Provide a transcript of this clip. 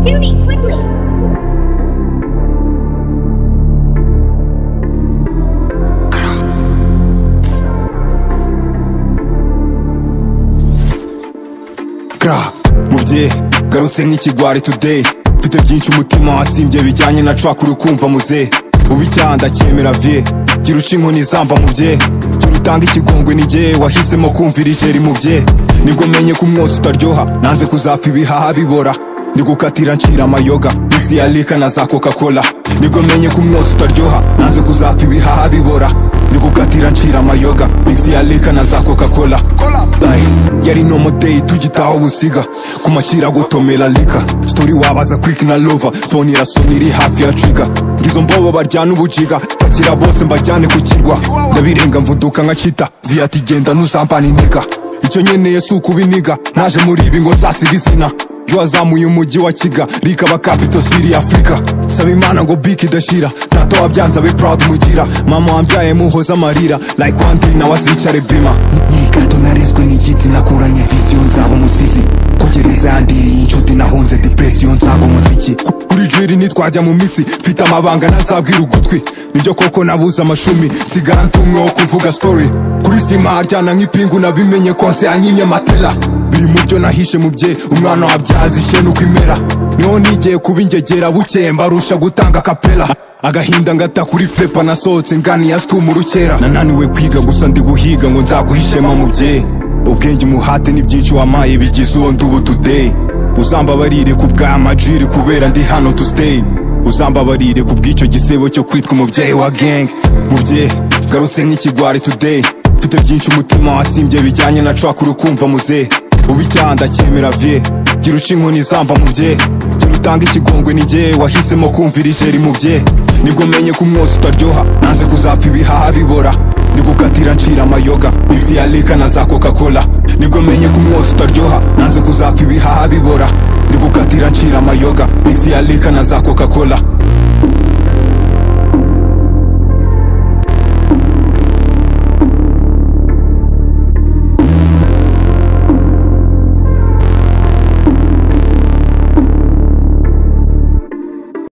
Tuning quickly. Mubye garutse nk'ikigwari today, mfite byinshi umutima watsimbye bijyanye na track urukumva muze ubicyanda cyemera vie gira uca inkoni zamba mubye gira utanga ikigongwe nijye wahisemo kumvira ijeri mubye nibwo menye ko umwotsi utaryoha nanze kuzapfa ibihaha bibora ndi gukatira ncira amayoga mixi ya lika na za coca cola nibwo menye ko umwotsi utaryoha nanze kuzapfa ibihaha bibora ndi gukatira ncira amayoga mixi ya lika na za coca cola yari no modei tugitaho busiga kumacira gutomera lika story wabaza quick na lover phone irasona iri hafi ya trigger ngizo mbobo baryana ubujiga bakira bose mbajyane ku kirwa ndabirenga mvuduka nka chita viati genda nuzambana iniga icyo nyeneye si ukubiniga naje muri ibi ngo nzasiga izina wazamuye umujyi wa Kiga rikaba capital city Africa saba imana ngo biki idashira tata wabyanze abe proud mugira mama wambyaye muhoza amarira like one day nawe azicare bima nyikato narizwe n'igiti nakuranye vision nzaba musizi kugereza yandiriye inshuti nahunze depression nzaba muziki kuri jwiri nitwajya mu mitsi mfite amabanga nazabwira ugutwi nibyo koko nabuze amashumi sigara ntumwe wo kuvuga story kuri sima haryana nk'ipingu nabimenye konse yanyimye matela biri mubyo nahishe mubye umwana wabyazi ishenu kwimera niho nigiye kuba ingegera bukeye mbarusha gutanga kapela agahinda ngata kuri pepa nasohotse ngani ya stum urukera nananiwe kwiga gusa ndi guhiga ngo nzaguhishema mubye ubwenge umuhate ni byinshi wamaye bigize uwo ndubu today uzambabarire ku bwa majiri kubera ndi hano to stay uzambabarire ku bw'icyo gisebo cyo kwitwa umubyeyi wa gang mubye garutse nk'ikigwari today mfite byinshi umutima watsimbye bijyanye na track urukumva muze ubicyanda cyemera vie gira uca inkoni zamba mubye gira utanga ikigongwe nijye wahisemo kumvira ijeri mubye nibwo menye ko umwotsi utaryoha nanze kuzapfa ibihaha bibora ndi gukatira ncira amayoga mixi ya lika na za coca cola nibwo menye ko umwotsi utaryoha nanze kuzapfa ibihaha bibora ndi gukatira ncira amayoga mixi ya lika na za coca cola